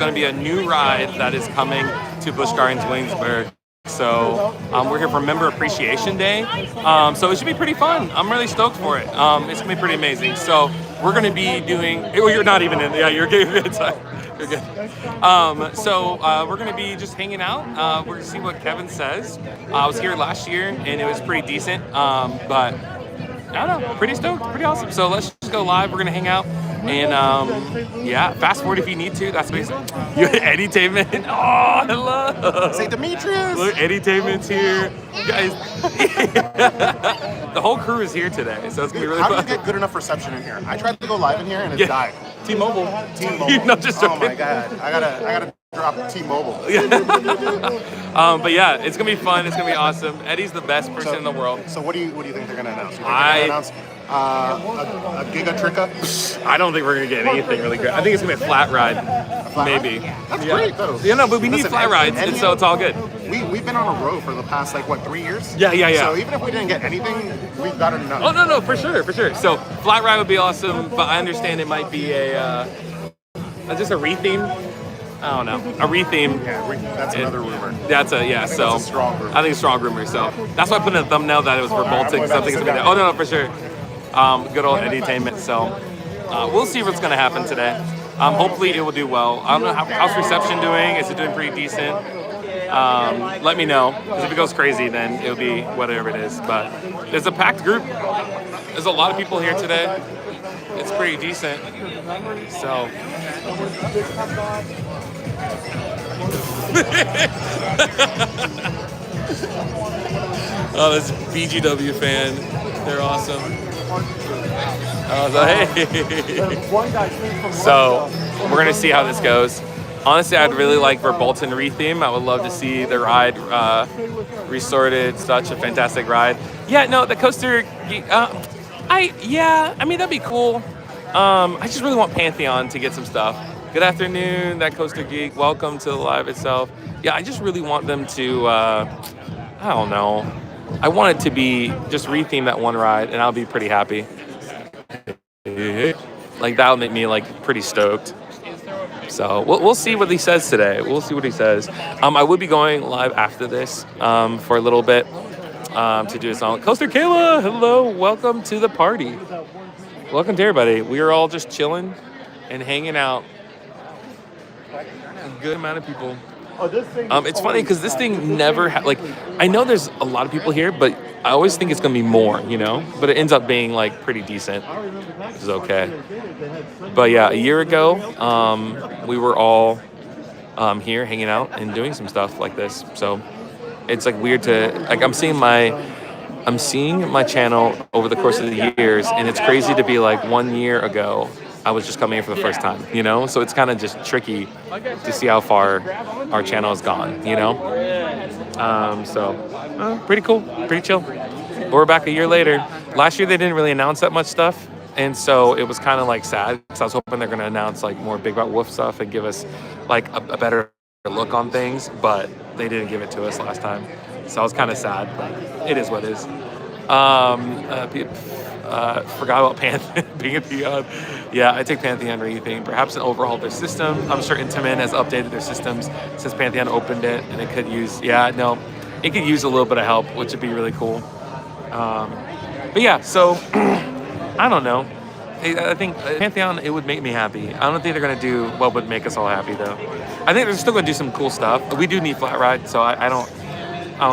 going to be a new ride that is coming to Busch Gardens, Williamsburg. So we're here for Member Appreciation Day. So it should be pretty fun. I'm really stoked for it. It's going to be pretty amazing. So we're going to be doing... Oh, you're not even in... Yeah, you're good. You're good. You're good. So we're going to be just hanging out. We're going to see what Kevin says. I was here last year, and it was pretty decent. But I don't know. Pretty stoked. Pretty awesome. So let's just go live. We're going to hang out. And yeah, fast forward if you need to. That's amazing. You Edutainment. Oh, hello. Say Demetri. Look, Edutainment's here. You guys, the whole crew is here today, so it's gonna be really fun. How do you get good enough reception in here? I tried to go live in here and it died. T-Mobile. T-Mobile. No, just oh my god, I gotta drop T-Mobile. But yeah, it's gonna be fun. It's gonna be awesome. Eddie's the best person in the world. So what do you think they're gonna announce? You think they're gonna announce a Giga Tricka? I don't think we're gonna get anything really good. I think it's gonna be a flat ride, maybe. That's great though. Yeah, no, but we need flat rides, and so it's all good. We've been on a road for the past 3 years. Yeah. So even if we didn't get anything, we've got enough. Oh no, for sure. So flat ride would be awesome, but I understand it might be just a retheme. I don't know, a retheme. Yeah, that's another rumor. That's a a strong rumor. I think it's a strong rumor. So that's why I put in the thumbnail that it was for Bolton. Because I think it's gonna be. Oh no, for sure. Good old Edutainment. So we'll see what's gonna happen today. Hopefully it will do well. I don't know how's reception doing. Is it doing pretty decent? Let me know, because if it goes crazy, then it'll be whatever it is. But there's a packed group. There's a lot of people here today. It's pretty decent. So. Oh, this BGW fan. They're awesome. Hey. So, we're going to see how this goes. Honestly, I'd really like for Bolton retheme. I would love to see the ride resorted. Such a fantastic ride. Yeah, no, the coaster. I mean that'd be cool. I just really want Pantheon to get some stuff. Good afternoon, that coaster geek. Welcome to the live itself. Yeah, I just really want them to. I don't know. I want it to be just retheme that one ride, and I'll be pretty happy. Like that'll make me pretty stoked. So we'll see what he says today. We'll see what he says. I would be going live after this for a little bit to do a song. Coaster Kayla, hello, welcome to the party. Welcome to everybody. We are all just chilling and hanging out. A good amount of people. It's funny because this thing never I know there's a lot of people here, but I always think it's gonna be more, But it ends up being pretty decent, which is okay. But yeah, a year ago, we were all here hanging out and doing some stuff like this. So it's weird to I'm seeing my channel over the course of the years, and it's crazy to be 1 year ago I was just coming here for the first time, So it's kind of just tricky to see how far our channel has gone, So pretty cool, pretty chill. But we're back a year later. Last year they didn't really announce that much stuff, and so it was kind of sad because I was hoping they're going to announce more Big Bad Wolf stuff and give us a better look on things, but they didn't give it to us last time. So I was kind of sad, but it is what it is. Forgot about Pantheon. Yeah, I take Pantheon retheme. Perhaps an overhaul of their system. I'm sure Intamin has updated their systems since Pantheon opened it, and it could use. It could use a little bit of help, which would be really cool. But yeah, so I don't know. I think Pantheon, it would make me happy. I don't think they're gonna do what would make us all happy though. I think they're still gonna do some cool stuff. We do need flat ride, so I don't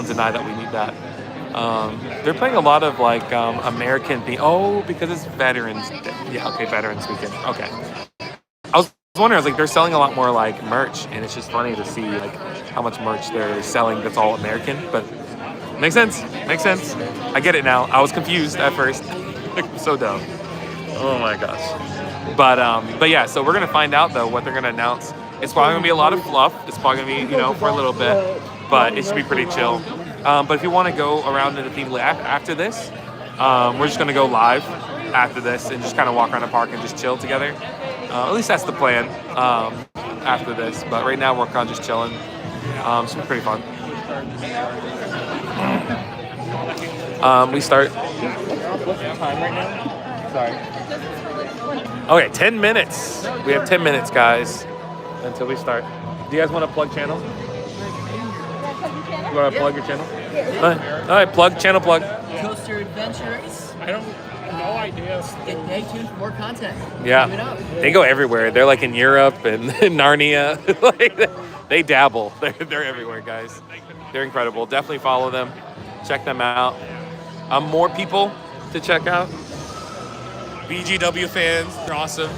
deny that we need that. They're playing a lot of American theme. Oh, because it's Veterans Day. Yeah, okay, Veterans Weekend. Okay. I was wondering, they're selling a lot more merch, and it's just funny to see how much merch they're selling that's all American. But makes sense. I get it now. I was confused at first. So dumb. Oh my gosh. But yeah, so we're gonna find out though what they're gonna announce. It's probably gonna be a lot of fluff. It's probably gonna be for a little bit, but it should be pretty chill. But if you want to go around in the theme after this, we're just going to go live after this and just kind of walk around the park and just chill together. At least that's the plan after this. But right now we're kind of just chilling. So it's pretty fun. We start. Time right now? Sorry. Okay, 10 minutes. We have 10 minutes, guys. until we start. Do you guys want to plug channel? You want to plug your channel? All right, plug, channel plug. Coaster Adventures. I don't, no idea. Stay tuned for more content. Yeah, Keep it up. they go everywhere. They're like in Europe and Narnia. Like, they dabble. They're everywhere, guys. They're incredible. Definitely follow them. Check them out. More people to check out. BGW fans, they're awesome.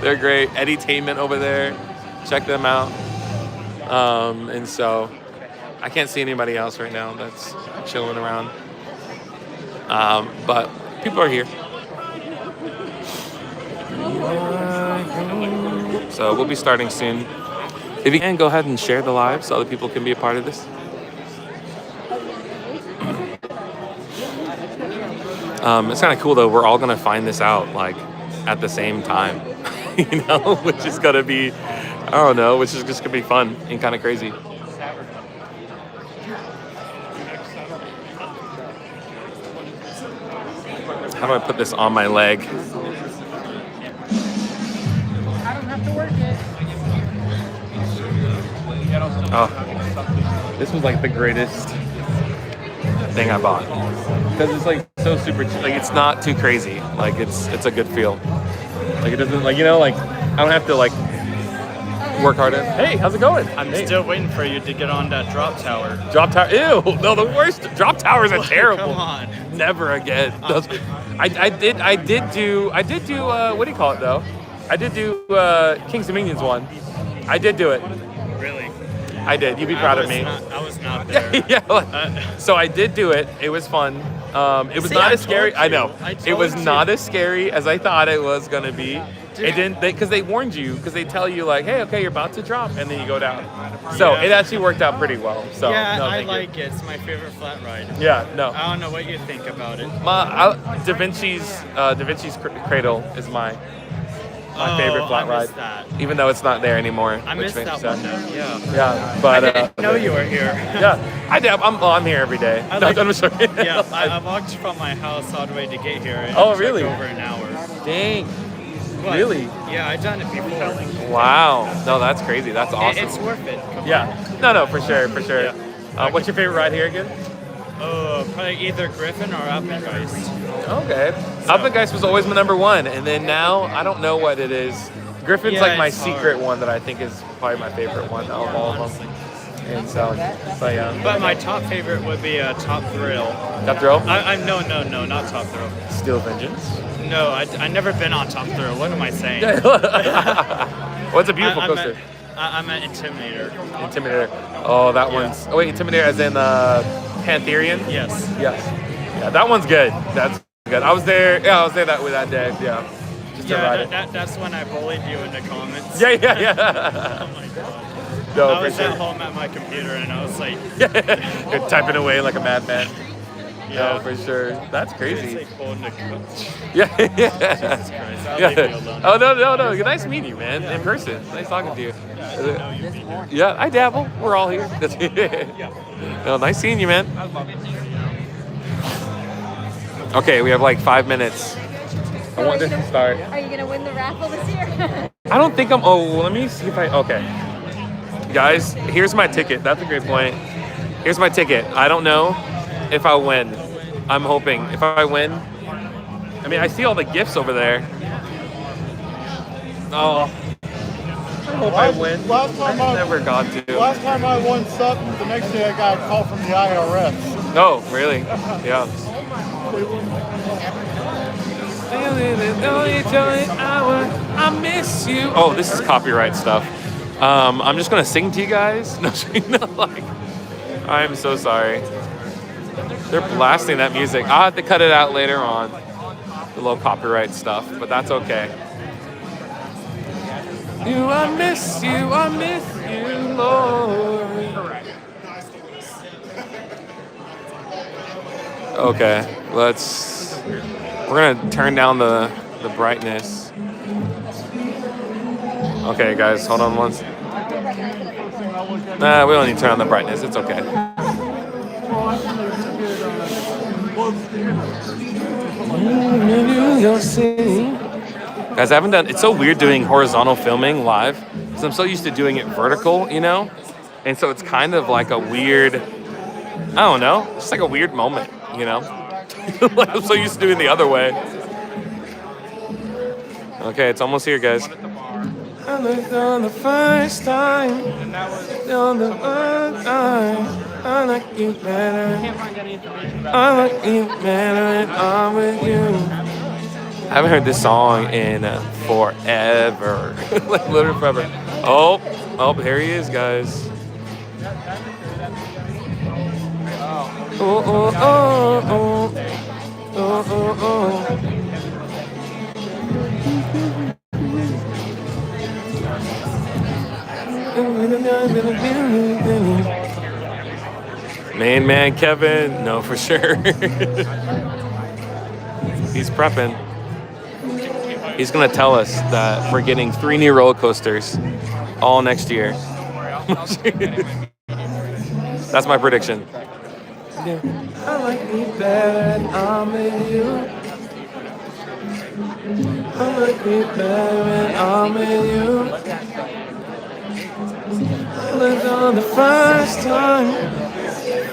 They're great. Edutainment over there. Check them out. And so I can't see anybody else right now that's chilling around. But people are here. So we'll be starting soon. If you can, go ahead and share the live so other people can be a part of this. It's kind of cool though. We're all gonna find this out like at the same time, you know, which is gonna be, I don't know, which is just gonna be fun and kind of crazy. How do I put this on my leg? I don't have to work it. Oh, this was like the greatest thing I bought because it's like so super, like it's not too crazy. Like it's a good feel. Like it doesn't, like, you know, like I don't have to like work harder. Hey, how's it going? I'm Hey. still waiting for you to get on that drop tower. Drop tower. Ew, no, the worst. Drop towers are terrible. Come on. Never again. I did do what do you call it though? I did do King's Dominions one. I did do it. Really? I did. You'd be proud of me. I was not there. Yeah. So I did do it. It was fun. It was See, not I as scary. told I you. know. I It was told not you. as scary as I thought it was gonna be. It didn't, because they warned you, because they tell you like, hey, okay, you're about to drop, and then you go down. So Yeah. it actually worked out pretty well. So Yeah, no, I thank you. like it. It's my favorite flat ride. Yeah, no. I don't know what you think about it. Da Vinci's Cradle is my favorite flat I ride. missed that. Even though it's not there anymore. I which missed makes that sense. one. Yeah. Yeah, but I didn't know you were here. Yeah, I did. I'm here every day. I like- I'm sorry. Yeah, I walked from my house all the way to get here. And Oh, it took really? over an hour. Dang. But, Really? Yeah, I've done it before. Wow. No, that's crazy. That's awesome. It's worth it. Come Yeah. No, for sure. Yeah. What's your favorite ride here again? on. Probably either Griffin or Appengeist. Okay. Alpengeist was always my number one, and then now I don't know what it is. Griffin's Yeah, like my it's secret hard. one that I think is probably my favorite one out of all of them. And so, but yeah. But my top favorite would be Top Thrill. Top Thrill? No, not Top Thrill. Steel Vengeance. No, I never been on Top Thrill. What am I saying? Well, it's a beautiful coaster. I'm an Intimidator. Intimidator. Oh, that one's. Oh wait, Intimidator as in Pantherian. Yes. Yes. Yeah, that one's good. That's good. I was there. Yeah, I was there that day. Yeah. Just to ride Yeah, it. that's when I bullied you in the comments. Yeah. Oh my god. No, I for was sure. at home at my computer and I was like, You're typing away like a madman. yeah. No, for sure. That's It's crazy. like pulling the coach. Yeah. Jesus Christ. I'll leave you alone. Oh no. Nice meeting you, man. In person. Nice talking to you. I didn't know you'd be here. Yeah, I dabble. We're all here. No, nice seeing you, man. Okay, we have like 5 minutes. I want this to start. Are you going to win the raffle this year? I don't think I'm. Oh, let me see if I. Okay, guys, here's my ticket. That's a great point. Here's my ticket. I don't know if I win. I'm hoping if I win. I mean, I see all the gifts over there. Oh, I hope I win. Last time I never got to. Last time I won something, the next day I got a call from the IRS. Oh, really? Yeah. I miss you. Oh, this is copyright stuff. I'm just gonna sing to you guys. No, like, I'm so sorry. They're blasting that music. I'll have to cut it out later on. The little copyright stuff, but that's okay. I miss you, Lord. Okay, we're gonna turn down the brightness. Okay, guys, hold on once. Nah, we don't need to turn on the brightness. It's okay. New York City. Guys, I haven't done. It's so weird doing horizontal filming live because I'm so used to doing it vertical, you know, and so it's kind of like a weird. I don't know. It's just like a weird moment, you know. Like I'm so used to doing the other way. Okay, it's almost here, guys. I looked on the first time. On the first time. I like you better. I like you better when I'm with you. I haven't heard this song in forever. Like literally forever. Oh, here he is, guys. Oh, oh, oh, oh. Oh, oh, oh. Main man Kevin, no, for sure. He's prepping. He's gonna tell us that we're getting 3 new roller coasters all next year. That's my prediction. Yeah. I like me better when I'm with you. I like me better when I'm with you. Lived on the first time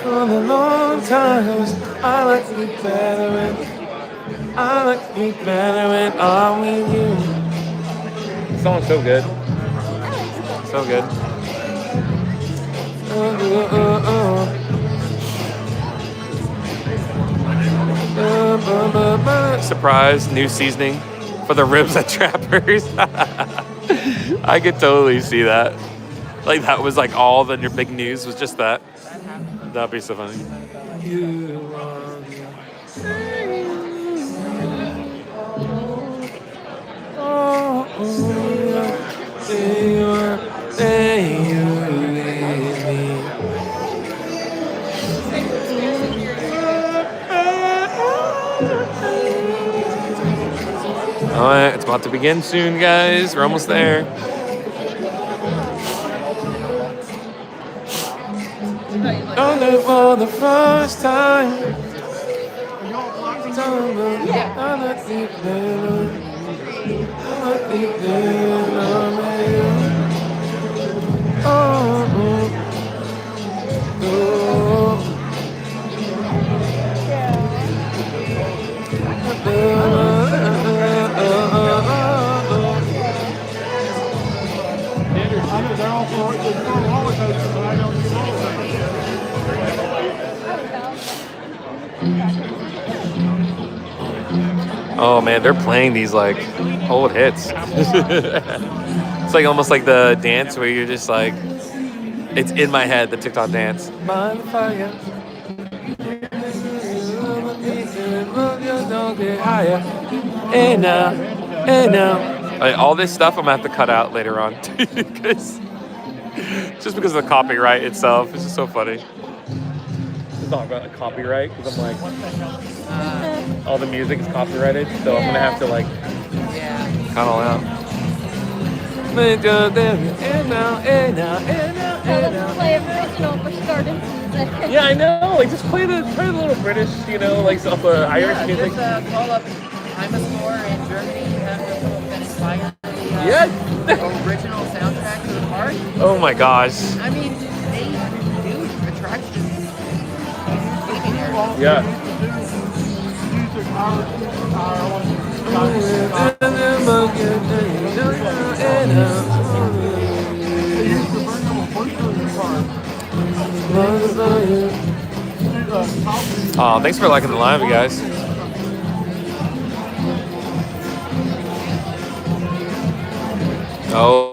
for a long time. I like me better when I'm with you. The song's so good. So good. Surprise, new seasoning for the ribs at Trappers. I could totally see that. Like that was like all the big news was just that. That'd be so funny. You are all right, it's about to begin soon, guys. We're almost there. On it for the first time. Oh man, they're playing these like old hits. It's like almost like the dance where you're just like, it's in my head, the TikTok dance. Hey now, hey now. Like, all this stuff I'm gonna have to cut out later on, because just because of the copyright itself. It's just so funny. To talk about the copyright, because I'm like, all the music is copyrighted, so I'm gonna have to like cut all out. Let's play original for starting music. Yeah, I know. Like, just play the little British, you know, like some Irish music. Just call up Heimatmore in Germany that inspired Yeah. original soundtrack to the park. Oh my gosh. I mean, they do attractions. Yeah. Oh, thanks for liking the live, you guys. Oh.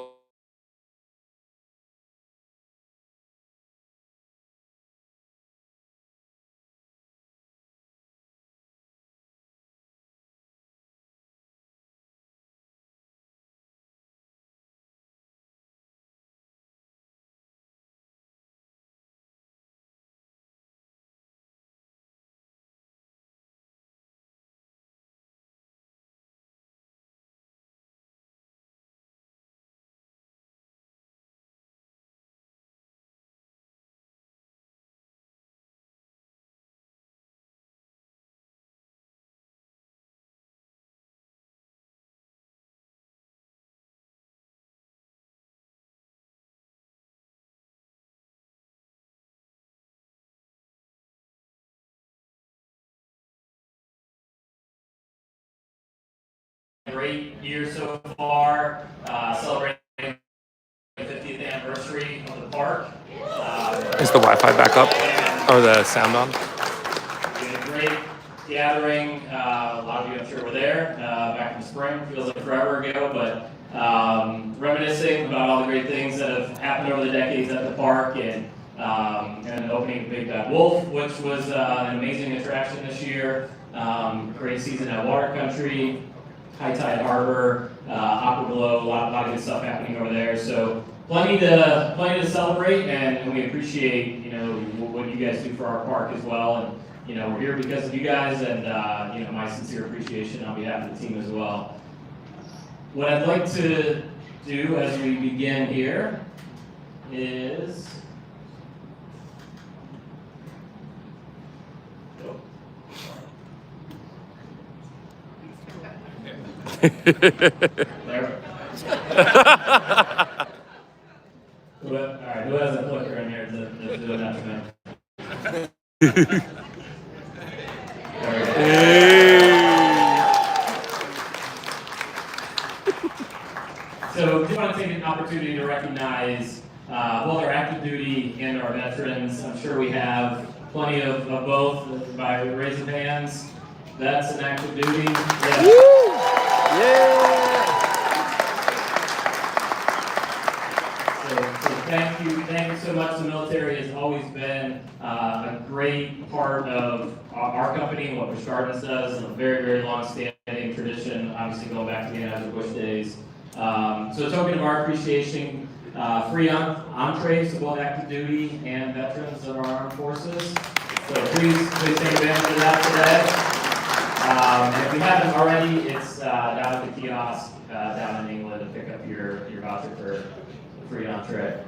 great year so far, celebrating the 50th anniversary of the park. Is the Wi-Fi back up? Or the sound on? We had a great gathering. A lot of you, I'm sure, were there back in the spring. Feels like forever ago, but reminiscing about all the great things that have happened over the decades at the park, and opening Big Bad Wolf, which was an amazing attraction this year. Great season at Water Country, High Tide Harbor, Aqua Glow, a lot of good stuff happening over there. So plenty to celebrate, and we appreciate what you guys do for our park as well. And we're here because of you guys, and my sincere appreciation on behalf of the team as well. What I'd like to do as we begin here is there. Alright, who has a clicker in here to do that for me? There we go. So we want to take an opportunity to recognize both our active duty and our veterans. I'm sure we have plenty of both by raising hands. That's an active duty. Yeah. So thank you so much. The military has always been a great part of our company and what Busch Gardens does, and a very, very long-standing tradition, obviously going back to the Busch days. So a token of our appreciation, free entrees to both active duty and veterans of our armed forces. So please take advantage of that today. And if you haven't already, it's down at the kiosk down in England to pick up your voucher for free entree.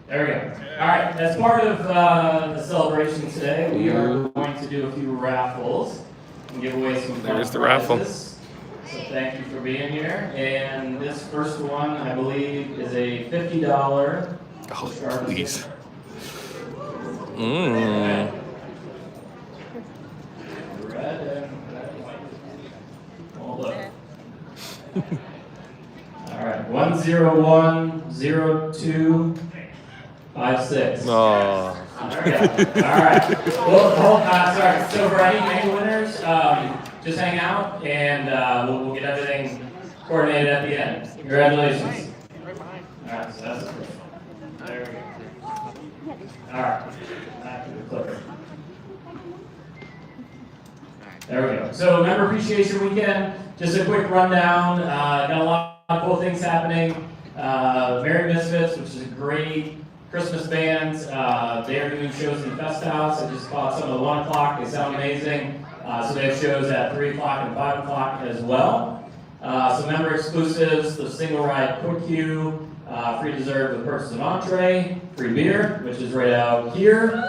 There we go. All right, as part of the celebration today, we are going to do a few raffles and give away some fun There's the prizes. raffle. So thank you for being here. And this first one, I believe, is a $50. Oh, Sharp please. sticker. Mmm. Red and white. Hold up. All right, 1010256. Oh. There we go. All right. Well, sorry. So for any winners, just hang out, and we'll get everything coordinated at the end. Congratulations. All right, so that's the first one. There we go. All right. Back to the clicker. There we go. So Member Appreciation Weekend, just a quick rundown. Got a lot of cool things happening. Merry Misfits, which is a great Christmas band. They are doing shows in the Fest House. I just caught some at 1 o'clock. They sound amazing. So they have shows at 3 o'clock and 5 o'clock as well. Some member exclusives, the single ride quick queue, free dessert with purchase of entree, free beer, which is right out here.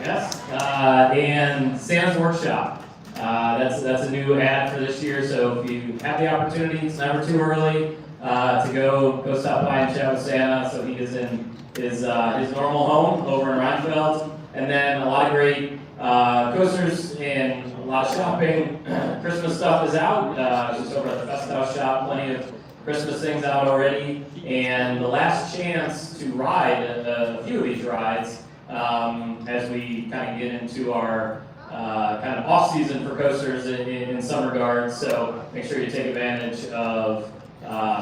Yes. And Santa's Workshop. That's a new ad for this year. So if you have the opportunity, it's never too early to go stop by and chat with Santa. So he is in his normal home over in Rheinfeld. And then a lot of great coasters and a lot of shopping. Christmas stuff is out. Just over at the Fest House shop, plenty of Christmas things out already. And the last chance to ride a few of these rides as we kind of get into our kind of off season for coasters in some regards. So make sure you take advantage of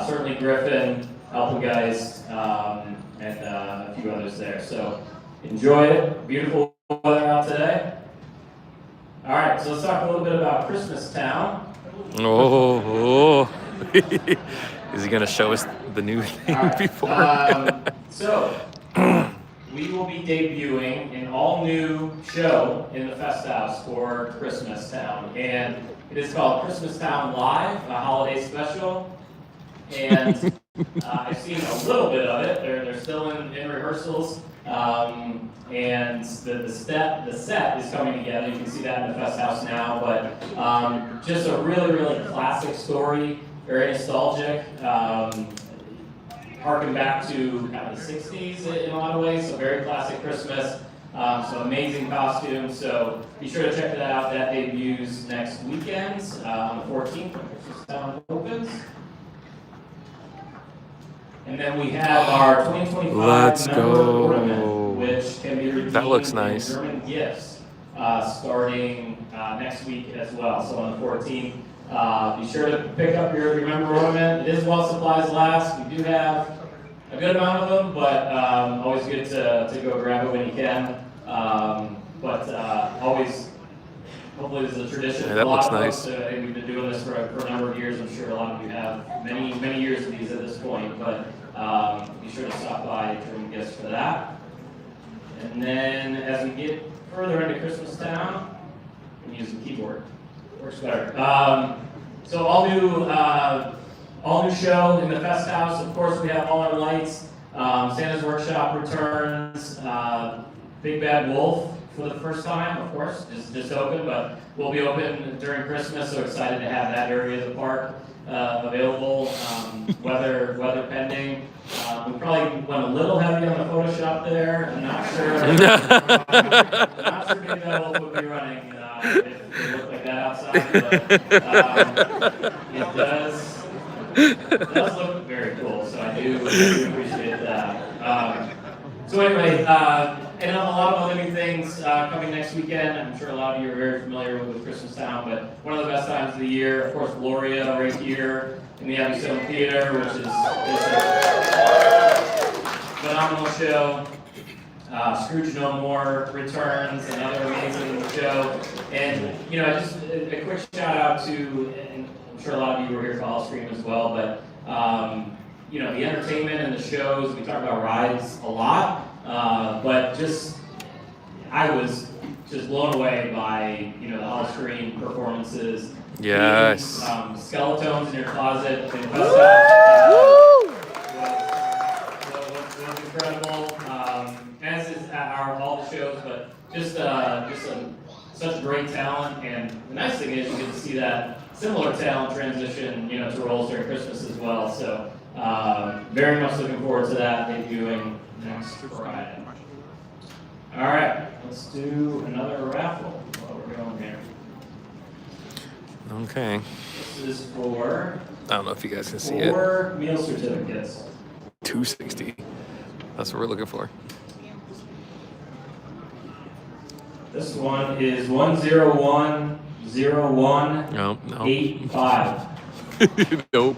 certainly Griffin, Alpenggeist, and a few others there. So enjoy it. Beautiful weather out today. All right, so let's talk a little bit about Christmas Town. Oh. Is he going to show us the new thing Right. before? So, we will be debuting an all-new show in the Fest House for Christmas Town. And it is called Christmas Town Live, a holiday special. And I've seen a little bit of it. They're still in rehearsals. And the set is coming together. You can see that in the Fest House now. But just a really, really classic story, very nostalgic. harken back to kind of the 60s in a lot of ways, so very classic Christmas. So amazing costumes, so be sure to check that out. That debuts next weekend on the 14th when Christmas Town opens. And then we have our 2025 Let's member go. ornament, which can be redeemed That looks nice. in German gifts starting next week as well. So on the 14th, be sure to pick up your member ornament. It is while supplies last. We do have a good amount of them, but always good to go grab it when you can. Always, hopefully this is a tradition. Yeah, that looks nice. We've been doing this for a number of years. I'm sure a lot of you have many years of these at this point, but be sure to stop by German Gifts for that. And then as we get further into Christmas Town, I'm using the keyboard. Works better. So all new show in the Fest House. Of course, we have all our lights. Santa's Workshop returns. Big Bad Wolf for the first time, of course, just open, but we'll be open during Christmas. So excited to have that area of the park available. Weather pending. We probably went a little heavy on the Photoshop there. I'm not sure. I'm not sure Big Bad Wolf would be running if it looked like that outside, but it does look very cool. So I do appreciate that. So anyway, and a lot of other new things coming next weekend. I'm sure a lot of you are very familiar with Christmas Town, but one of the best times of the year, of course, Gloria right here in the Abbey Stone Theater, which is a phenomenal show. Scrooge No More returns, another amazing show. And, just a quick shout out to, and I'm sure a lot of you were here for Hall Stream as well, but, the entertainment and the shows, we talk about rides a lot, but I was just blown away by, the Hall Stream performances. Yes. Skeletons in your closet. Was incredible. As is all the shows, but just such great talent. And the nice thing is you get to see that similar talent transition, to roles during Christmas as well. So very much looking forward to that debuting next Friday. All right, let's do another raffle while we're going here. Okay. This is for I don't know if you guys can see it. 4 meal certificates. $260. That's what we're looking for. This one is 1010185. No. Nope.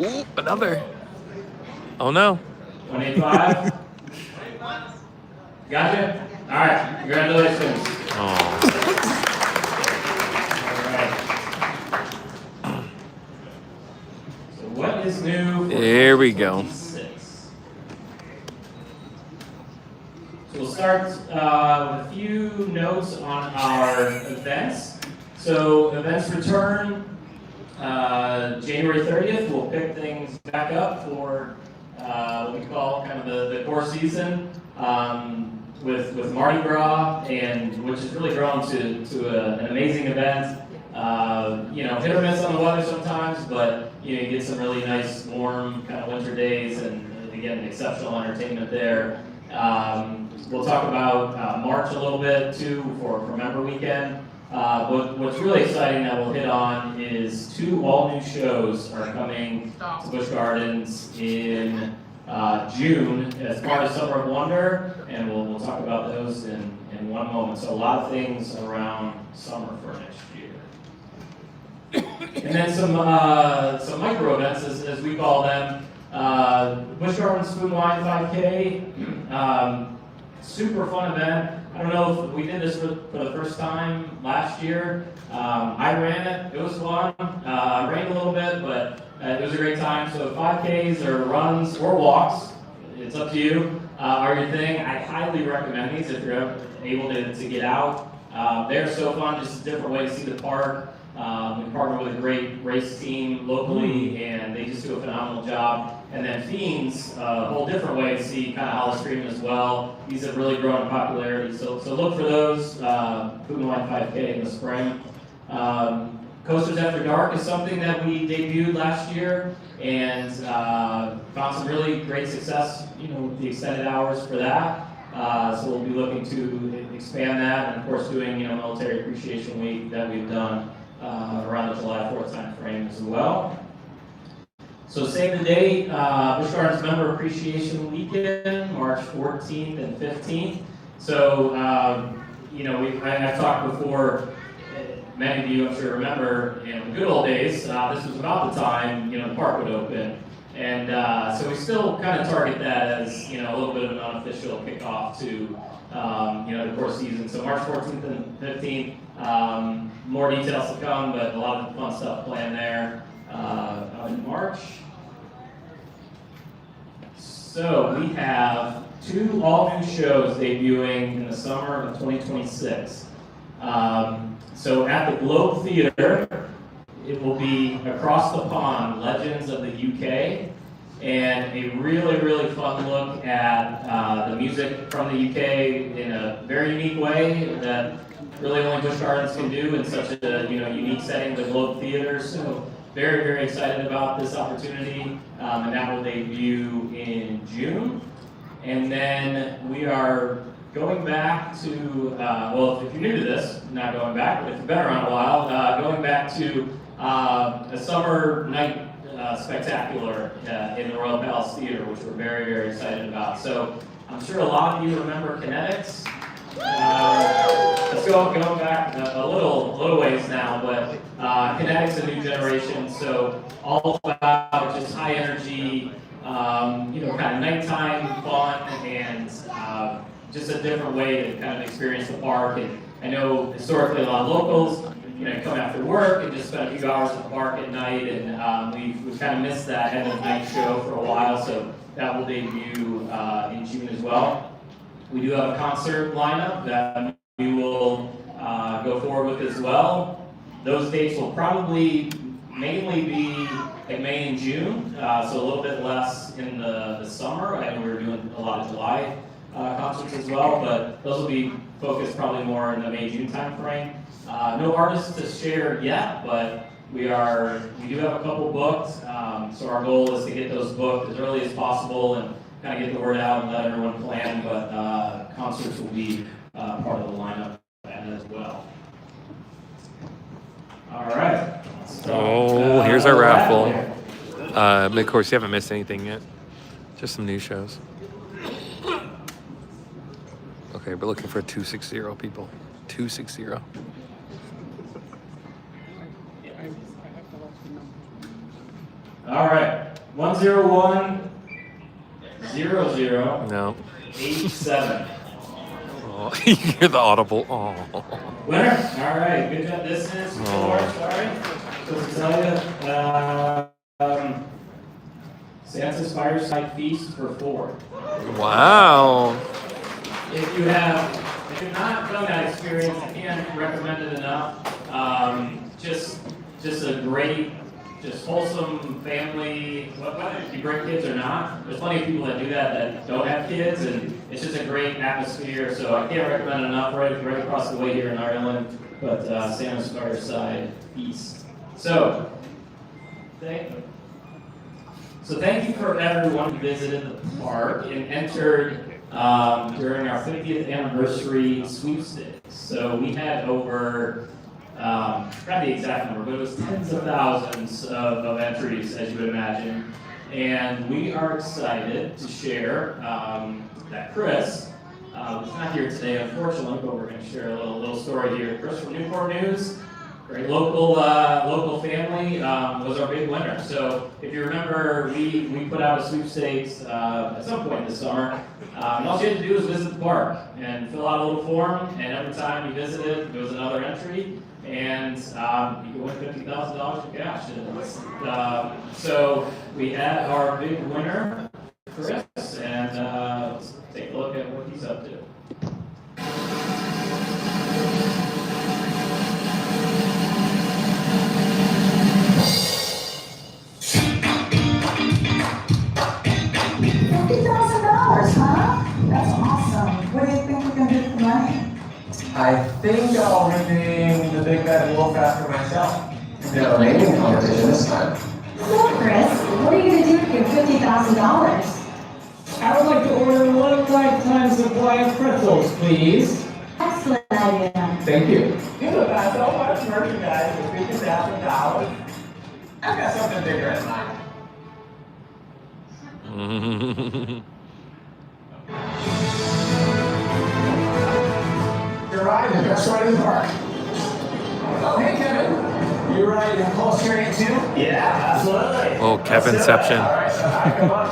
Ooh, another. Oh no. 185. Gotcha? All right. Congratulations. Oh. All right. So what is new? There we go. 26? So we'll start with a few notes on our events. So events return January 30th. We'll pick things back up for what we call kind of the core season with Mardi Gras, and which has really grown to an amazing event. Hit or miss on the weather sometimes, but you get some really nice warm kind of winter days, and again exceptional entertainment there. We'll talk about March a little bit too for Member Weekend. What's really exciting that we'll hit on is 2 all-new shows are coming to Busch Gardens in June as part of Summer of Wonder, and we'll talk about those in one moment. So a lot of things around summer for next year. And then some micro events, as we call them. Busch Gardens Food and Wine 5K, super fun event. I don't know if we did this for the first time last year. I ran it. It was fun. I ran a little bit, but it was a great time. So 5Ks or runs or walks, it's up to you, are your thing. I highly recommend these if you're able to get out. They're so fun, just a different way to see the park. We partner with a great race team locally, and they just do a phenomenal job. And then Fiends, a whole different way to see kind of Hollis Stream as well. These have really grown in popularity, so look for those. Food and Wine 5K in the spring. Coasters After Dark is something that we debuted last year and found some really great success, with the extended hours for that. So we'll be looking to expand that, and of course doing, Military Appreciation Week that we've done around the July 4th time frame as well. So save the date, Busch Gardens Member Appreciation Weekend, March 14th and 15th. So, I've talked before, many of you I'm sure remember, in the good old days, this was about the time, the park would open. And so we still kind of target that as, a little bit of an unofficial kickoff to, the course season. So March 14th and 15th, more details to come, but a lot of fun stuff planned there in March. So we have 2 all-new shows debuting in the summer of 2026. So at the Globe Theatre, it will be Across the Pond, Legends of the UK, and a really, really fun look at the music from the UK in a very unique way that really only Busch Gardens can do in such a unique setting, the Globe Theatre. So very, very excited about this opportunity, and that will debut in June. And then we are going back to, if you're new to this, not going back, but if you've been around a while, going back to a summer night spectacular in the Royal Palace Theater, which we're very, very excited about. So I'm sure a lot of you remember Kinetics. Let's go back a little ways now, but Kinetics, a new generation, so all about just high energy, kind of nighttime fun, and just a different way to kind of experience the park. And I know historically a lot of locals, come after work and just spend a few hours at the park at night, and we've kind of missed that end of night show for a while, so that will debut in June as well. We do have a concert lineup that we will go forward with as well. Those dates will probably mainly be like May and June, so a little bit less in the summer. I know we're doing a lot of July concerts as well, but those will be focused probably more in the May-June time frame. No artists to share yet, but we do have a couple booked, so our goal is to get those booked as early as possible and kind of get the word out and let everyone plan, but concerts will be part of the lineup as well. All right. So, here's our raffle. Of course, you haven't missed anything yet. Just some new shows. Okay, we're looking for 260 people. 260. All right. 101 00 No. 87. Oh, you hear the audible. Oh. Winner. All right. Good job. This is 4. Sorry. Supposed to tell you. Santa's Fireside Feast for 4. Wow. If you've not done that experience, I can't recommend it enough. Just a great, just wholesome family, whether you bring kids or not. There's plenty of people that do that don't have kids, and it's just a great atmosphere. So I can't recommend it enough. Right across the way here in Ireland, but Santa's Fireside Feast. So thank you for everyone who visited the park and entered during our 50th anniversary sweepstakes. So we had over, I forgot the exact number, but it was tens of thousands of entries, as you would imagine. And we are excited to share that Chris, who's not here today, unfortunately, but we're going to share a little story here. Chris from Newport News, great local family, was our big winner. So if you remember, we put out a sweepstakes at some point this summer. And all you had to do was visit the park and fill out a little form, and every time you visited, there was another entry, and you could win $50,000 in cash. So we had our big winner, Chris, and let's take a look at what he's up to. $50,000, huh? That's awesome. What do you think we're gonna do with the money? I think I'll rename the Big Bad Wolf after myself. No naming competition this time. So, Chris, what are you going to do with your $50,000? I would like to order one lifetime supply of pretzels, please. Excellent idea. Thank you. You have got so much merchandise for $50,000. I've got something bigger in mind. You're riding the best ride in the park. Oh, hey, Kevin. You ride a close chariot too? Yeah, absolutely. Oh, Kevinception. All right, come on.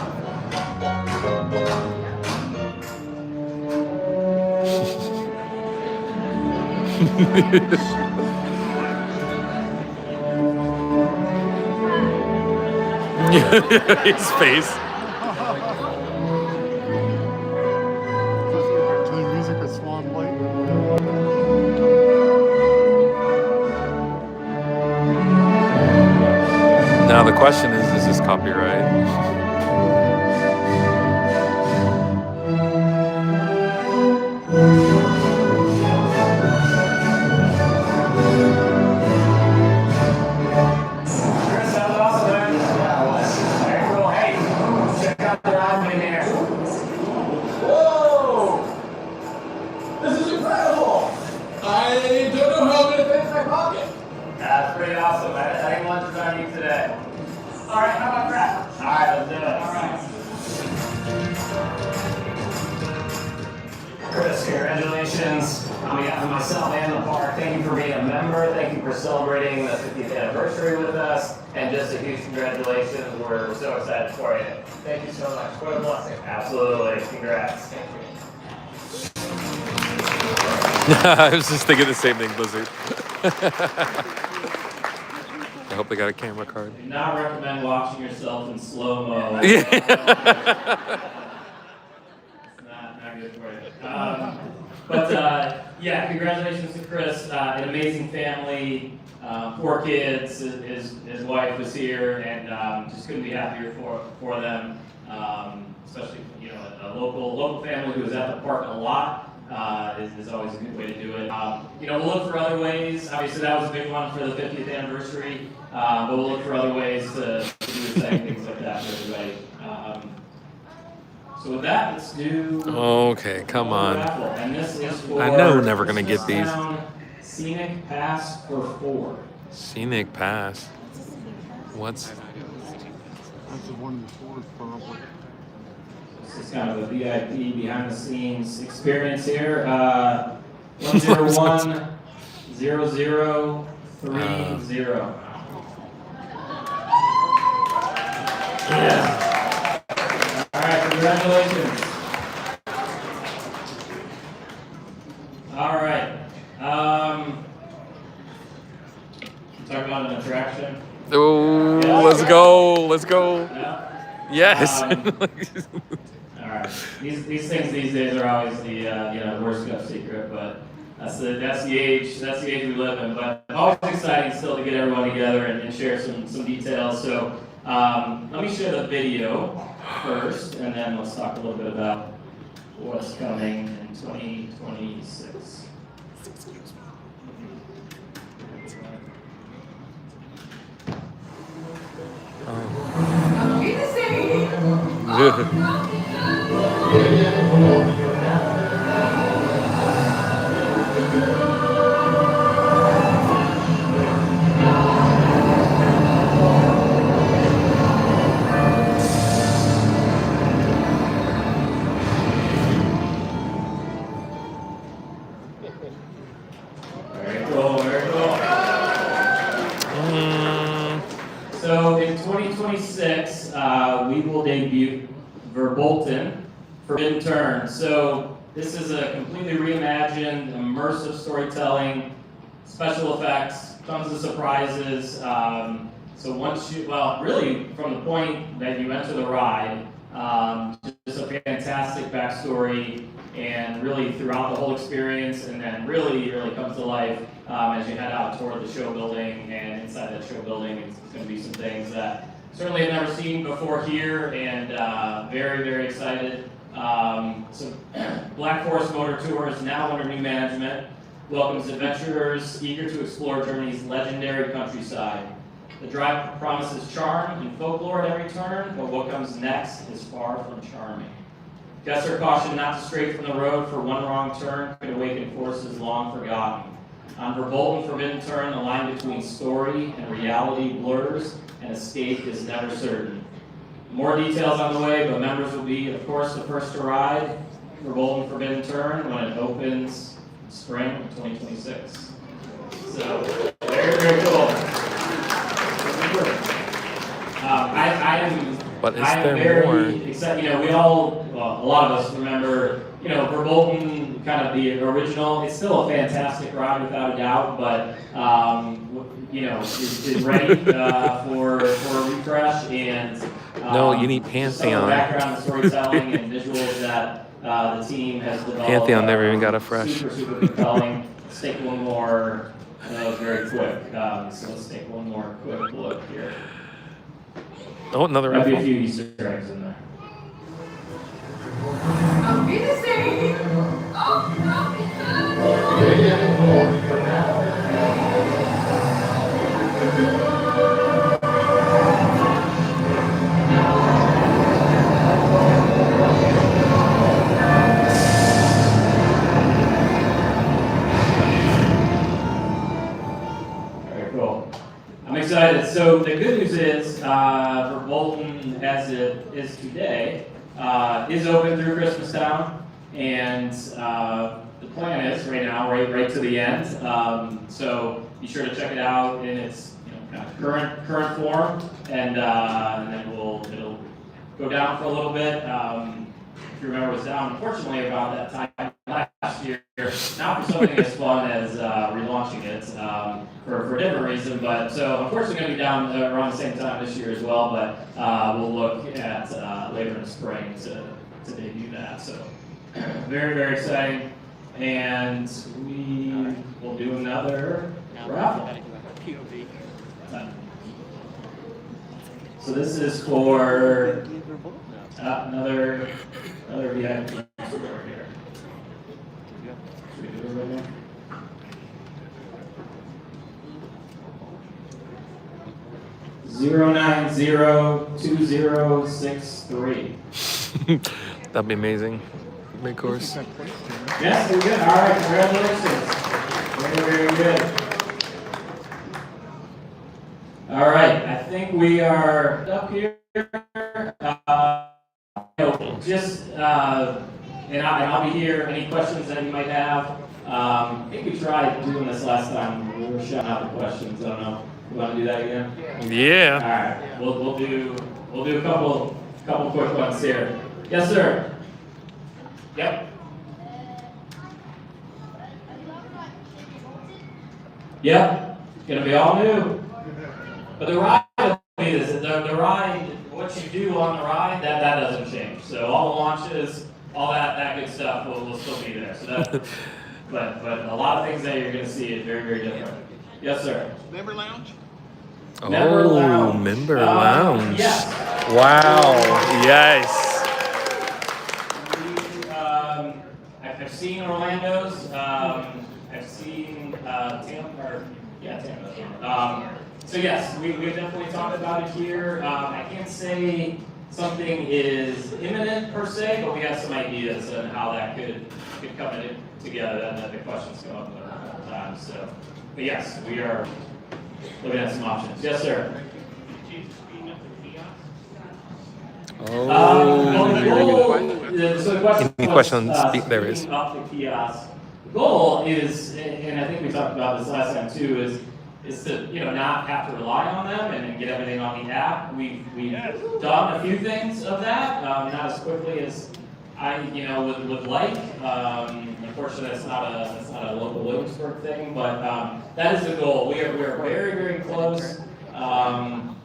His face. Actually, music is Swan Lake. Now the question is this copyright? Chris, that was awesome, man. Yeah, it was. Very cool. Hey, check out the ride in here. Whoa! This is incredible! I don't know how I'm going to fit in my pocket. That's pretty awesome. I think lunch is on you today. All right, how about that? All right, let's do it. All right. Chris, congratulations on behalf of myself and the park. Thank you for being a member. Thank you for celebrating the 50th anniversary with us. And just a huge congratulations. We're so excited for you. Thank you so much. What a blessing. Absolutely. Congrats. Thank you. I was just thinking the same thing, Blizzard. I hope they got a camera card. Do not recommend watching yourself in slow-mo. Yeah. It's not good for you. Yeah, congratulations to Chris. An amazing family, 4 kids. His wife is here, and just couldn't be happier for them. Especially a local family who is at the park a lot. Is always a good way to do it. We'll look for other ways. Obviously, that was a big one for the 50th anniversary, but we'll look for other ways to do exciting things like that for everybody. So with that, let's do. Okay, come on. And this is for. I know we're never gonna get these. Scenic Pass for 4. Scenic Pass. What's? That's the one before, probably. This is kind of a VIP behind the scenes experience here. 101 0030. Yeah. All right, congratulations. All right. Talk about an attraction. Oh, let's go. Let's go. No? Yes. All right. These things these days are always the worst kept secret, but that's the age we live in. But always exciting still to get everyone together and share some details. So let me share the video first, and then let's talk a little bit about what's coming in 2026. Very cool. So in 2026, we will debut Verbolten Forbidden Turn. So this is a completely reimagined, immersive storytelling, special effects, tons of surprises. So once really from the point that you enter the ride, just a fantastic backstory, and really throughout the whole experience, and then really comes to life as you head out toward the show building. And inside that show building, it's going to be some things that certainly have never seen before here, and very, very excited. So Black Forest Motor Tour is now under new management. welcomes adventurers eager to explore Germany's legendary countryside. The drive promises charm and folklore at every turn, but what comes next is far from charming. Guests are cautioned not to stray from the road, for one wrong turn could awaken forces long forgotten. On Verbolten Forbidden Turn, the line between story and reality blurs, and escape is never certain. More details on the way, but members will be, of course, the first to ride Verbolten Forbidden Turn when it opens spring of 2026. So, very, very cool. But is I'm there very more? excited. You know, we all, well, a lot of us remember, you know, Verbolten, kind of the original. It's still a fantastic ride without a doubt, but you know, is ready for a refresh. And No, you need some of Pantheon. the background storytelling and visuals that the team has developed. Pantheon never even got a fresh. Super compelling. Let's take one more. I know it's very quick, so let's take one more quick look here. Oh, another Might be a raffle. few Easter eggs in there. I'll be the same. Very cool. I'm excited. So the good news is, Verbolten, as it is today, is open through Christmastown, and the plan is right now, right to the end. So be sure to check it out in its kind of current form, and then it'll go down for a little bit. If you remember, it was down unfortunately about that time last year. Not for something as fun as relaunching it for a different reason, but so unfortunately going to be down around the same time this year as well. But we'll look at later in the spring to debut that. So very, very exciting, and we will do another raffle. So this is for another VIP store here. Should we do it right now? Zero 90206 That'd be amazing. Mid course. Yes, very good. All right, congratulations. Very, very good. All right, I think we are up here. And I'll be here. Any questions that you might have? I think we tried doing this last time. We were shouting out the questions. I don't know. You want to do that again? Yeah. All right. We'll do a couple quick ones here. Yes, sir. Yep. Yep. Gonna be all new. But the ride will be this. The ride, what you do on the ride, that doesn't change. So all the launches, all that good stuff will still be there. So that, but a lot of things that you're gonna see is very, very different. Yes, sir. Member lounge? Member lounge. Member lounge. Yes. Wow. Yes. I've seen Orlando's. I've seen Tampa. So yes, we've definitely talked about it here. I can't say something is imminent per se, but we have some ideas on how that could come together. And the questions come up a couple times. So, but yes, we are looking at some options. Yes, sir. So the question Any questions? There is. Up the kiosk. The goal is, and I think we talked about this last time too, is to not have to rely on them and get everything on the app. We've done a few things of that, not as quickly as I would like. Unfortunately, that's not a local Williamsburg thing, but that is the goal. We are very, very close on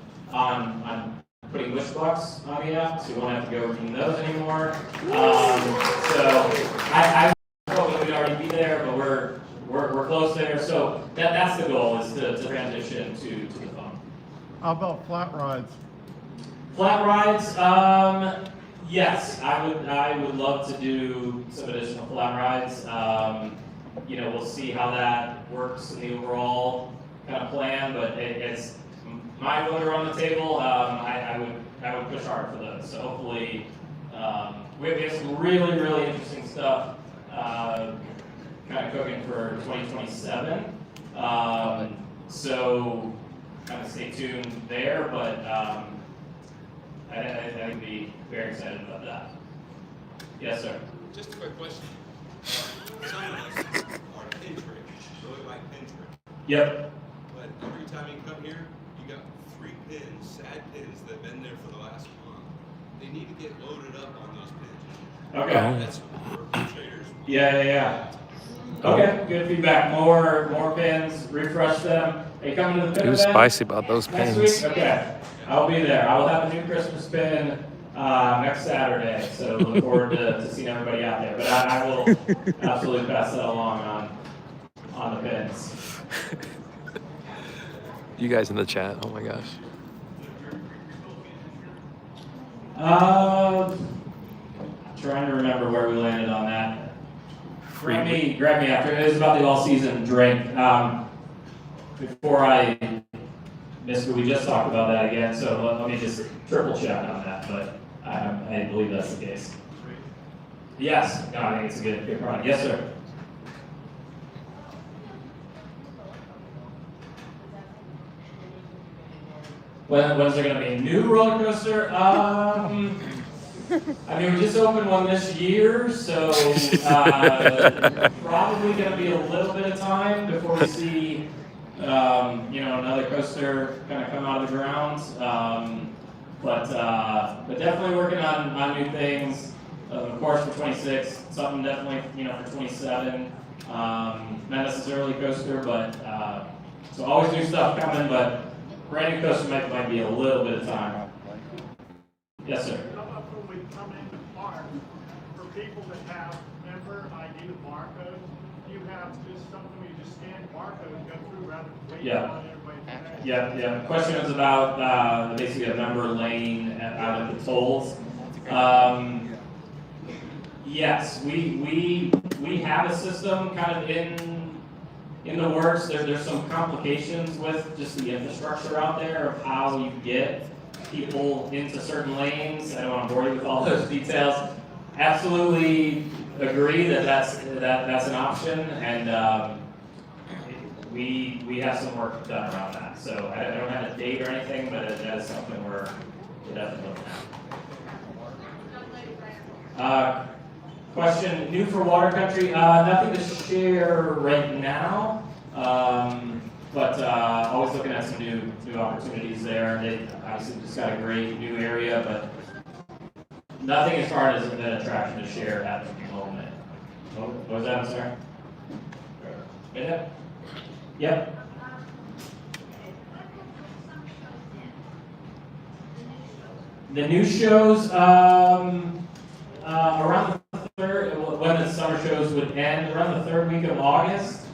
putting Busch bucks on the app, so we won't have to go redeem those anymore. So I thought we'd already be there, but we're close there. So that's the goal, is to transition to the phone. How about flat rides? Flat rides, yes, I would love to do some additional flat rides. you know, we'll see how that works in the overall kind of plan, but it's my vote are on the table. I would push hard for those. So hopefully, we have some really, really interesting stuff kind of cooking for 2027. So kind of stay tuned there, but I would be very excited about that. Yes, sir. Just a quick question. Some of us are pin trimmers, really like pin trimmers. Yep. But every time you come here, you got 3 pins, sad pins that have been there for the last month. They need to get loaded up on those pins. Okay. That's for traders. Yeah. Okay, good feedback. More pins, refresh them. Are you coming to the pin He was event spicy about those next pins. week? Okay, I'll be there. I will have a new Christmas pin next Saturday, so look forward to seeing everybody out there. But I will absolutely pass that along on the pins. You guys in the chat, oh my gosh. Trying to remember where we landed on that. Grab me after. It was about the all-season drink. Before I missed it, we just talked about that again, so let me just triple check on that, but I believe that's the case. Yes, no, I think it's a good product. Yes, sir. When's there going to be a new roller coaster? I mean, we just opened one this year, so probably going to be a little bit of time before we see, another coaster kind of come out of the ground. But definitely working on new things. Of course, for 26, something definitely, for 27. Not necessarily coaster, but so always new stuff coming. But brand new coaster might be a little bit of time. Yes, sir. When we come into park, for people that have member ID barcode, you have just something where you just scan barcode and go through rather than waiting on everybody to Yeah. The question was about basically a member lane out of the tolls. Yes, we have a system kind of in the works. There's some complications with just the infrastructure out there of how you get people into certain lanes. I don't want to bore you with all those details. Absolutely agree that's an option, and we have some work done around that. So I don't have a date or anything, but that is something we're definitely looking at. Question, new for Water Country, nothing to share right now, but always looking at some new opportunities there. They obviously just got a great new area, but nothing as far as an attraction to share at the moment. What was that, sir? Yeah. Yep. The new shows, around the third, when the summer shows would end, around the third week of August,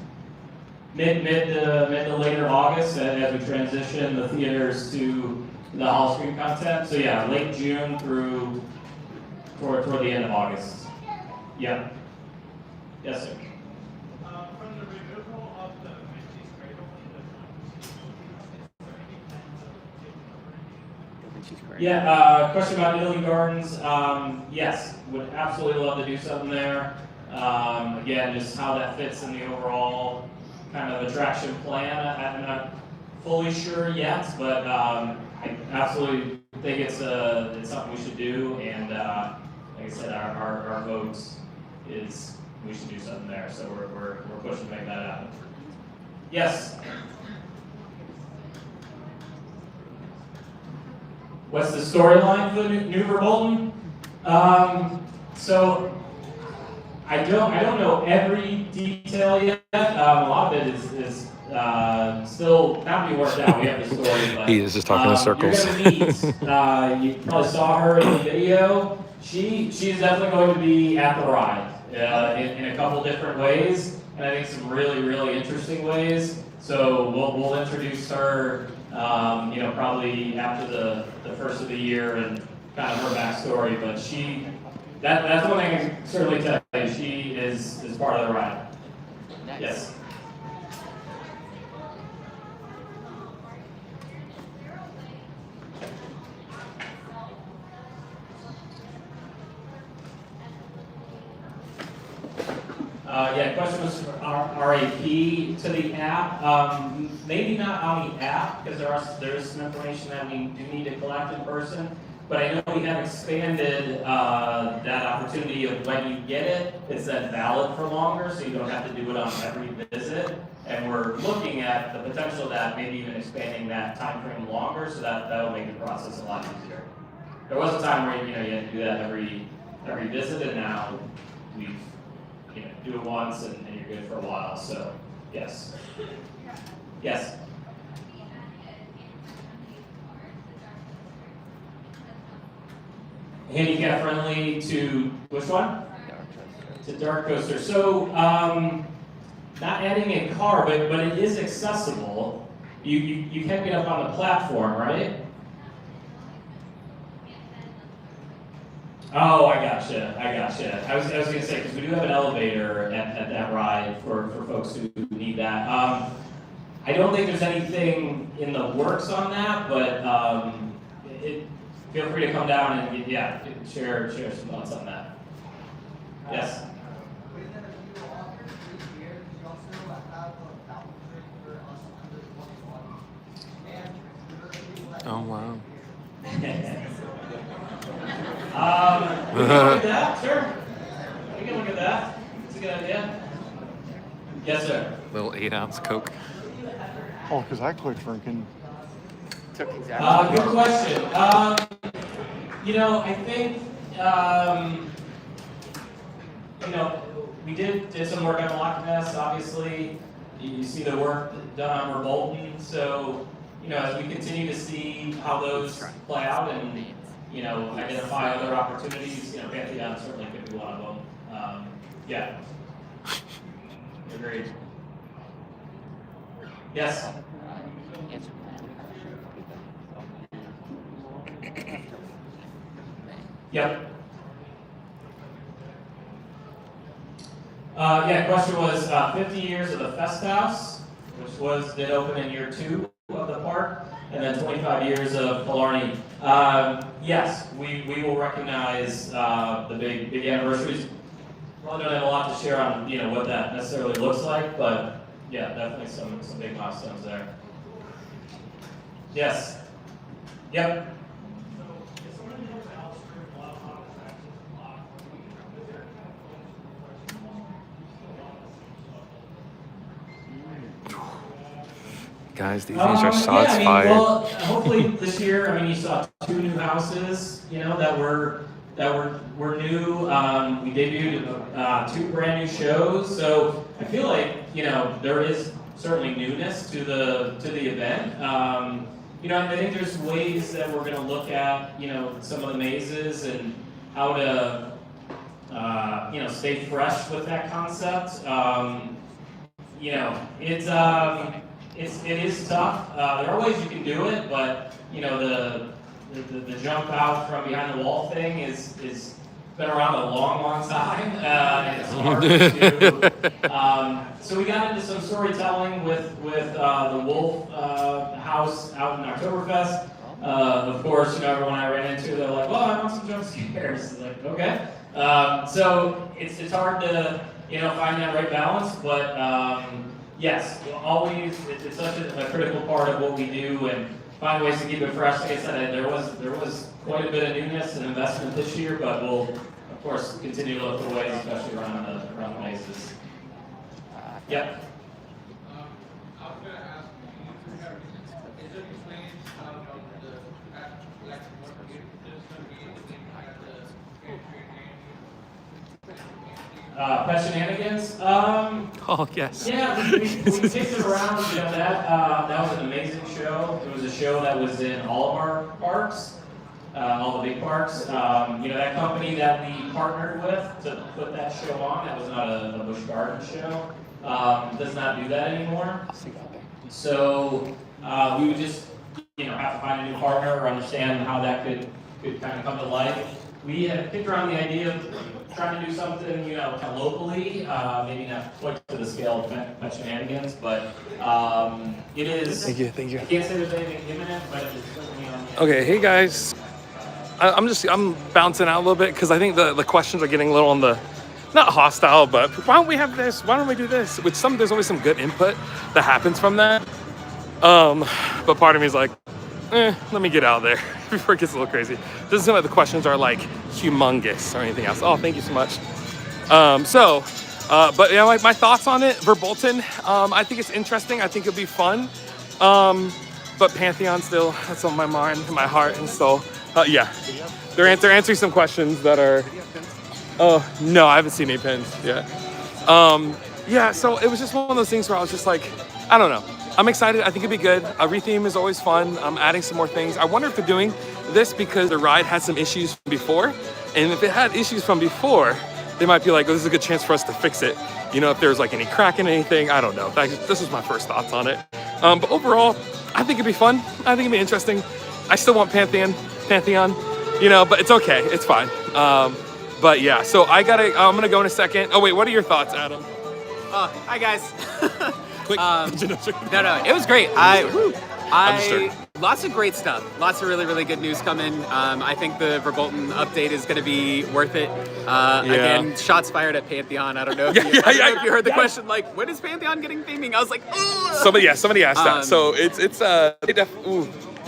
mid to later August, as we transition the theaters to the hall screen content. So yeah, late June through toward the end of August. Yeah. Yes, sir. From the removal of the Vinci cradle, Yeah, question about Italy Gardens. Yes, would absolutely love to do something there. Again, just how that fits in the overall kind of attraction plan. I'm not fully sure yet, but I absolutely think it's something we should do. And like I said, our vote is we should do something there. So we're pushing to make that happen. Yes. What's the storyline for the new Verbolten? So I don't know every detail yet. A lot of it is still not to be worked out. We have the story, but He is just talking in circles. You're gonna meet, you probably saw her in the video. She's definitely going to be at the ride in a couple different ways, and I think some really, really interesting ways. So we'll introduce her, probably after the first of the year and kind of her backstory. But that's one thing I can certainly tell you. She is part of the ride. Yes. Yeah, question was for RAP to the app. Maybe not on the app, because there is some information that we do need to collect in person. But I know we have expanded that opportunity of when you get it, it's then valid for longer, so you don't have to do it on every visit. And we're looking at the potential of that, maybe even expanding that time frame longer, so that will make the process a lot easier. There was a time where you had to do that every visit, and now we've do it once and you're good for a while. So yes. Yes. Handicap friendly to which one? To Dark Coaster. So not adding a car, but it is accessible. You can get up on the platform, right? Oh, I gotcha. I was gonna say, because we do have an elevator at that ride for folks who need that. I don't think there's anything in the works on that, but feel free to come down and share some thoughts on that. Yes. Oh wow. We can look at that, sure. We can look at that. It's a good idea. Yes, sir. Little 8-ounce Coke. Oh, because I quit drinking. Good question. I think we did some work on Loch Ness. Obviously, you see the work done on Revolton. So, as we continue to see how those play out and identify other opportunities, Pantheon certainly could be one of them. Yeah. Agreed. Yes. Yep. Question was 50 years of the Fest House, which did open in year 2 of the park, and then 25 years of Killarney. Yes, we will recognize the big anniversaries. Probably don't have a lot to share on what that necessarily looks like, but yeah, definitely some big milestones there. Yes. Yep. Guys, these things are shots fired. Well, hopefully this year, you saw 2 new houses, that were new. We debuted 2 brand new shows, so I feel like there is certainly newness to the event. I think there's ways that we're going to look at some of the mazes and how to stay fresh with that concept. It is tough. There are ways you can do it, but the jump out from behind the wall thing is been around a long time, and it's hard to. So we got into some storytelling with the Wolf House out in Oktoberfest. Of course, everyone I ran into, they're like, "Well, I want some jump scares." Like, okay. So it's hard to find that right balance, but. Yes, always. It's such a critical part of what we do, and find ways to keep it fresh. Like I said, there was quite a bit of newness and investment this year, but we'll of course continue to look for ways, especially around the mazes. Yep. I was going to ask, is there plans what is going to be anything like the Pet Shenanigans? Oh, yes. Yeah, we kicked it around. That was an amazing show. It was a show that was in all of our parks, all the big parks. That company that we partnered with to put that show on, that was not a Busch Gardens show, does not do that anymore. So we would just, have to find a new partner or understand how that could kind of come to life. we had kicked around the idea of trying to do something, you know, kind of locally, maybe not quite to the scale of much shenanigans, but it is. Thank you. I can't say there's anything imminent, but it's certainly on the. Okay, hey guys. I'm bouncing out a little bit because I think the questions are getting a little on the, not hostile, but why don't we have this? Why don't we do this? There's always some good input that happens from that. But part of me is like, let me get out of there before it gets a little crazy. Doesn't seem like the questions are like humongous or anything else. Oh, thank you so much. But you know, like my thoughts on it, Verbolten, I think it's interesting. I think it'll be fun. But Pantheon still, that's on my mind, my heart and soul. Yeah, they're answering some questions that are. Oh no, I haven't seen any pins yet. Yeah, so it was just one of those things where I was just like, I don't know. I'm excited. I think it'd be good. A retheme is always fun. I'm adding some more things. I wonder if they're doing this because the ride had some issues from before, and if it had issues from before, they might be like, oh, this is a good chance for us to fix it. You know, if there's like any crack in anything, I don't know. This is my first thoughts on it. But overall, I think it'd be fun. I think it'd be interesting. I still want Pantheon, you know, but it's okay. It's fine. But yeah, so I'm gonna go in a second. Oh wait, what are your thoughts, Adam? Hi guys. Quick. No, it was great. Lots of great stuff. Lots of really, really good news coming. I think the Verbolten update is going to be worth it. Again, shots fired at Pantheon. I don't know if you heard the question, like, when is Pantheon getting theming? I was like, ugh! Somebody asked that. So they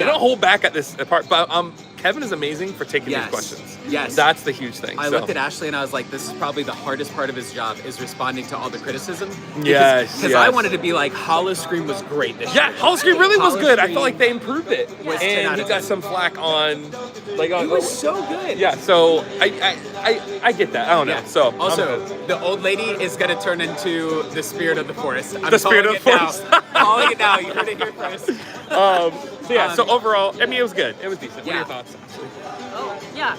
don't hold back at this part, but Kevin is amazing for taking these questions. Yes. That's the huge thing. I looked at Ashley and I was like, this is probably the hardest part of his job, is responding to all the criticism. Because I wanted to be so Hollowscream was great this year. Yeah, Hollowscream really was good. I felt like they improved it. And he got some flack on, like, it was so good. Yeah, so I get that. I don't know. Yeah. So also, the old lady is gonna turn into the spirit of the forest. The spirit of the forest. Calling it now. You heard it here first. So overall, I mean, it was good. It was decent. What are your thoughts, Ashley? Oh, yeah,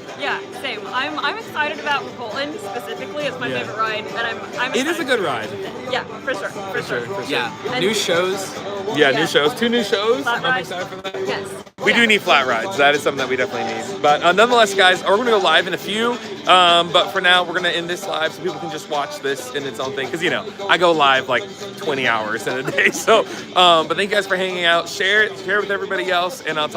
same. I'm excited about Verbolten specifically. It's my favorite ride, and I'm It is a good ride. Yeah, for sure. Yeah, new shows. Yeah, new shows. 2 new shows. Flat I'm excited for that. Yes. We do need flat rides. That is something that we definitely need. But nonetheless, guys, we're going to go live in a few. But for now, we're going to end this live so people can just watch this in its own thing. Because, you know, I go live like 20 hours in a day. So, but thank you guys for hanging out. Share it with everybody else. And I'll talk